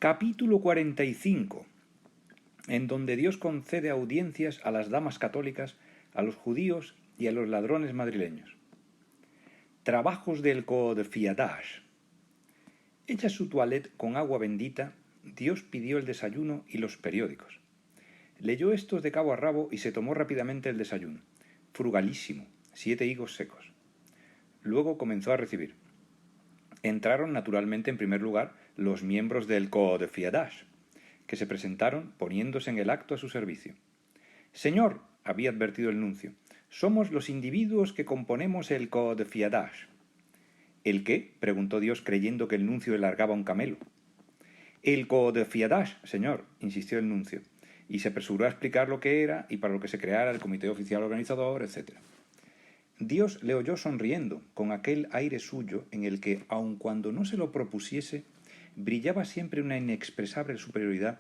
Capítulo 45, en donde Dios concede audiencias a las damas católicas, a los judíos y a los ladrones madrileños. Trabajos del Code-Fiadash. Hecha su toilette con agua bendita, Dios pidió el desayuno y los periódicos. Leyó estos de cabo a rabo y se tomó rápidamente el desayuno, frugalísimo, 7 higos secos. Luego comenzó a recibir. Entraron naturalmente en primer lugar los miembros del Code-Fiadash, que se presentaron poniéndose en el acto a su servicio. «Señor», había advertido el nuncio, «somos los individuos que componemos el Code-Fiadash». «¿El qué?», preguntó Dios, creyendo que el nuncio le largaba un camelo. «El Code-Fiadash, señor», insistió el nuncio, y se apresuró a explicar lo que era y para lo que se creara el comité oficial organizador, etc. Dios le oyó sonriendo, con aquel aire suyo en el que, aun cuando no se lo propusiese, brillaba siempre una inexpresable superioridad,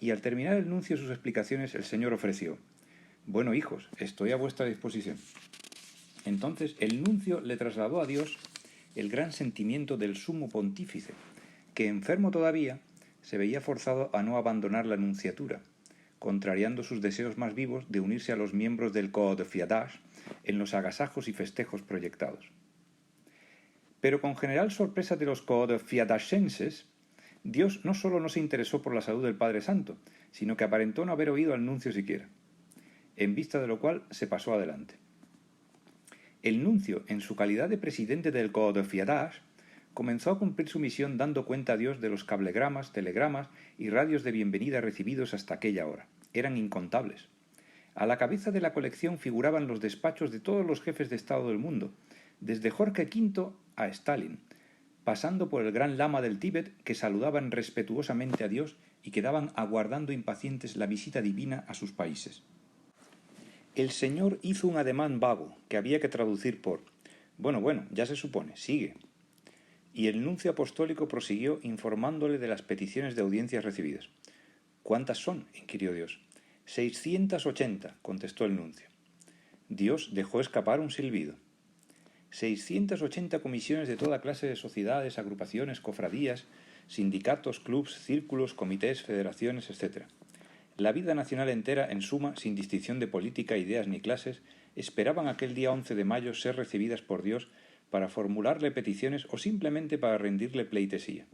y al terminar el nuncio sus explicaciones, el Señor ofreció: «Bueno, hijos, estoy a vuestra disposición». Entonces el nuncio le trasladó a Dios el gran sentimiento del sumo pontífice, que, enfermo todavía, se veía forzado a no abandonar la nunciatura, contrariando sus deseos más vivos de unirse a los miembros del Code-Fiadash en los agasajos y festejos proyectados. Pero con general sorpresa de los Code-Fiadashenses, Dios no solo no se interesó por la salud del Padre Santo, sino que aparentó no haber oído al nuncio siquiera, en vista de lo cual se pasó adelante. El nuncio, en su calidad de presidente del Code-Fiadash, comenzó a cumplir su misión dando cuenta a Dios de los cablegramas, telegramas y radios de bienvenida recibidos hasta aquella hora. Eran incontables. A la cabeza de la colección figuraban los despachos de todos los jefes de Estado del mundo, desde Jorge V a Stalin, pasando por el gran lama del Tíbet, que saludaban respetuosamente a Dios y quedaban aguardando impacientes la visita divina a sus países. El Señor hizo un ademán vago, que había que traducir por bueno, ya se supone, sigue». Y el nuncio apostólico prosiguió informándole de las peticiones de audiencias recibidas. «¿Cuántas son?», inquirió Dios. «680», contestó el nuncio. Dios dejó escapar un silbido. 680 comisiones de toda clase de sociedades, agrupaciones, cofradías, sindicatos, clubs, círculos, comités, federaciones, etc. La vida nacional entera, en suma, sin distinción de política, ideas ni clases, esperaban aquel día 11 de mayo ser recibidas por Dios para formularle peticiones o simplemente para rendirle pleitesía.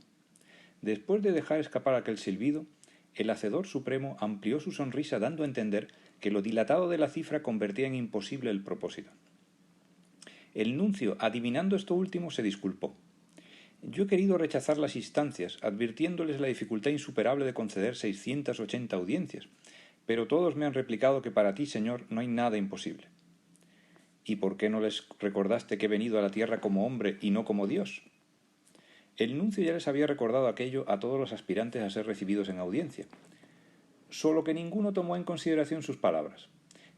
Después de dejar escapar aquel silbido, el Hacedor Supremo amplió su sonrisa dando a entender que lo dilatado de la cifra convertía en imposible el propósito. El nuncio, adivinando esto último, se disculpó. «Yo he querido rechazar las instancias, advirtiéndoles la dificultad insuperable de conceder 680 audiencias, pero todos me han replicado que para ti, Señor, no hay nada imposible». «¿Y por qué no les recordaste que he venido a la tierra como hombre y no como Dios?». El nuncio ya les había recordado aquello a todos los aspirantes a ser recibidos en audiencia, solo que ninguno tomó en consideración sus palabras.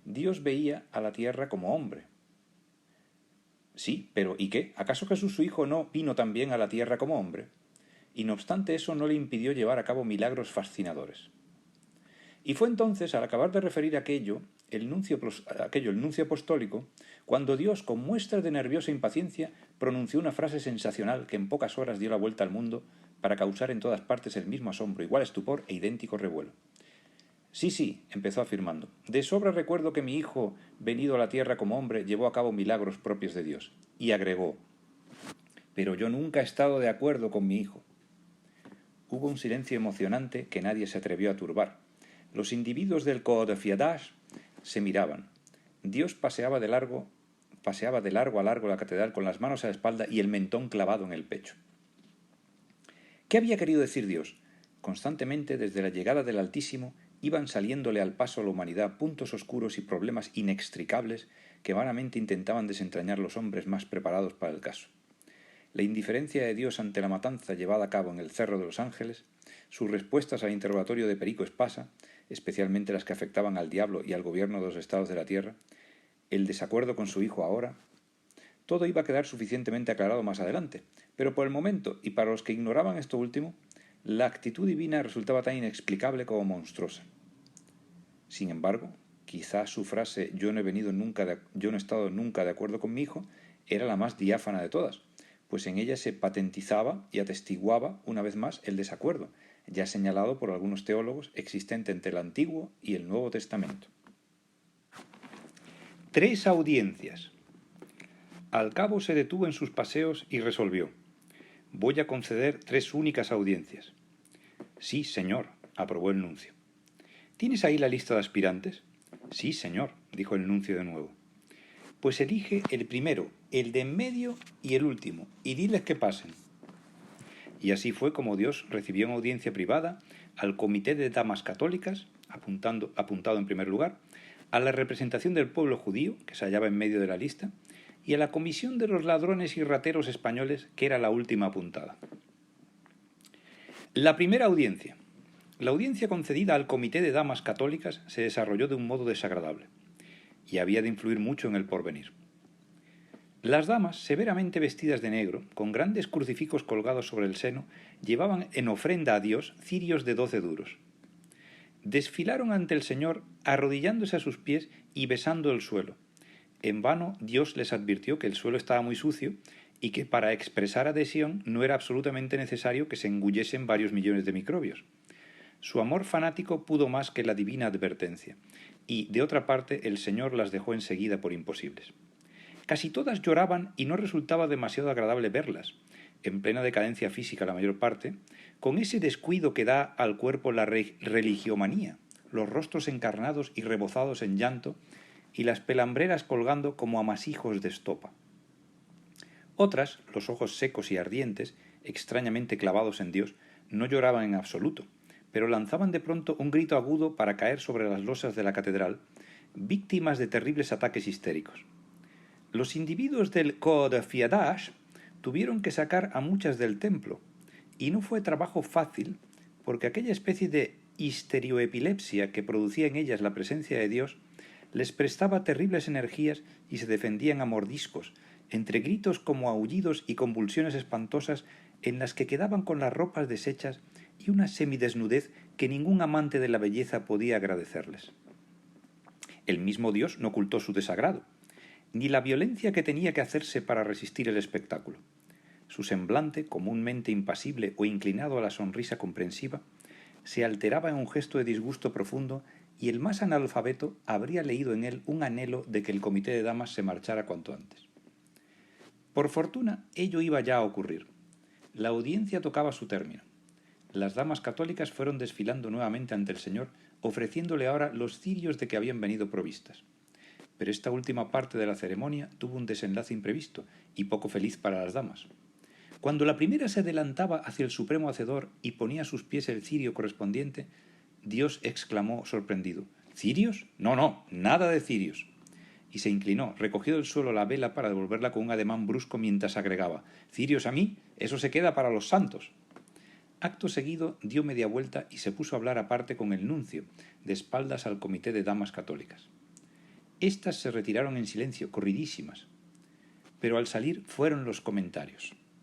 Dios veía a la tierra como hombre. Sí, pero ¿y qué? ¿Acaso Jesús su Hijo no vino también a la tierra como hombre? Y no obstante eso no le impidió llevar a cabo milagros fascinadores. Y fue entonces, al acabar de referir aquello el nuncio apostólico, cuando Dios, con muestras de nerviosa impaciencia, pronunció una frase sensacional que en pocas horas dio la vuelta al mundo para causar en todas partes el mismo asombro, igual estupor e idéntico revuelo. Sí, empezó afirmando, de sobra recuerdo que mi hijo, venido a la tierra como hombre, llevó a cabo milagros propios de Dios. Y agregó, pero yo nunca he estado de acuerdo con mi hijo. Hubo un silencio emocionante que nadie se atrevió a turbar. Los individuos del Code-Fiadash se miraban. Dios paseaba de largo a largo la catedral con las manos a la espalda y el mentón clavado en el pecho. ¿Qué había querido decir Dios? Constantemente, desde la llegada del Altísimo, iban saliéndole al paso a la humanidad puntos oscuros y problemas inextricables que vanamente intentaban desentrañar los hombres más preparados para el caso. La indiferencia de Dios ante la matanza llevada a cabo en el Cerro de los Ángeles, sus respuestas al interrogatorio de Perico Espasa, especialmente las que afectaban al diablo y al gobierno de los estados de la tierra, el desacuerdo con su hijo ahora, todo iba a quedar suficientemente aclarado más adelante, pero por el momento, y para los que ignoraban esto último, la actitud divina resultaba tan inexplicable como monstruosa. Sin embargo, quizás su frase yo no he estado nunca de acuerdo con mi hijo era la más diáfana de todas, pues en ella se patentizaba y atestiguaba una vez más el desacuerdo, ya señalado por algunos teólogos, existente entre el Antiguo y el Nuevo Testamento. 3 audiencias. Al cabo se detuvo en sus paseos y resolvió: voy a conceder 3 únicas audiencias. Sí, señor, aprobó el nuncio. ¿Tienes ahí la lista de aspirantes? Sí, señor, dijo el nuncio de nuevo. Pues elige el primero, el de en medio y el último, y diles que pasen. Y así fue como Dios recibió en audiencia privada al Comité de Damas Católicas, apuntado en primer lugar, a la representación del pueblo judío, que se hallaba en medio de la lista, y a la Comisión de los Ladrones y Rateros Españoles, que era la última apuntada. La primera audiencia. La audiencia concedida al Comité de Damas Católicas se desarrolló de un modo desagradable, y había de influir mucho en el porvenir. Las damas, severamente vestidas de negro, con grandes crucifijos colgados sobre el seno, llevaban en ofrenda a Dios cirios de 12 duros. Desfilaron ante el Señor arrodillándose a sus pies y besando el suelo. En vano Dios les advirtió que el suelo estaba muy sucio y que para expresar adhesión no era absolutamente necesario que se engullesen varios millones de microbios. Su amor fanático pudo más que la divina advertencia, y, de otra parte, el Señor las dejó enseguida por imposibles. Casi todas lloraban y no resultaba demasiado agradable verlas, en plena decadencia física la mayor parte, con ese descuido que da al cuerpo la religiomanía, los rostros encarnados y rebozados en llanto, y las pelambreras colgando como amasijos de estopa. Otras, los ojos secos y ardientes, extrañamente clavados en Dios, no lloraban en absoluto, pero lanzaban de pronto un grito agudo para caer sobre las losas de la catedral, víctimas de terribles ataques histéricos. Los individuos del Code Fiadash tuvieron que sacar a muchas del templo, y no fue trabajo fácil, porque aquella especie de histerioepilepsia que producía en ellas la presencia de Dios les prestaba terribles energías y se defendían a mordiscos, entre gritos como aullidos y convulsiones espantosas en las que quedaban con las ropas deshechas y una semidesnudez que ningún amante de la belleza podía agradecerles. El mismo Dios no ocultó su desagrado, ni la violencia que tenía que hacerse para resistir el espectáculo. Su semblante, comúnmente impasible o inclinado a la sonrisa comprensiva, se alteraba en un gesto de disgusto profundo, y el más analfabeto habría leído en él un anhelo de que el comité de damas se marchara cuanto antes. Por fortuna, ello iba ya a ocurrir. La audiencia tocaba su término. Las damas católicas fueron desfilando nuevamente ante el Señor, ofreciéndole ahora los cirios de que habían venido provistas. Pero esta última parte de la ceremonia tuvo un desenlace imprevisto y poco feliz para las damas. Cuando la primera se adelantaba hacia el supremo hacedor y ponía a sus pies el cirio correspondiente, Dios exclamó sorprendido: ¿Cirios? No, nada de cirios. Y se inclinó, recogió del suelo la vela para devolverla con un ademán brusco mientras agregaba: ¿Cirios a mí? Eso se queda para los santos. Acto seguido dio media vuelta y se puso a hablar aparte con el nuncio, de espaldas al comité de damas católicas. Estas se retiraron en silencio, corridísimas. Pero al salir fueron los comentarios: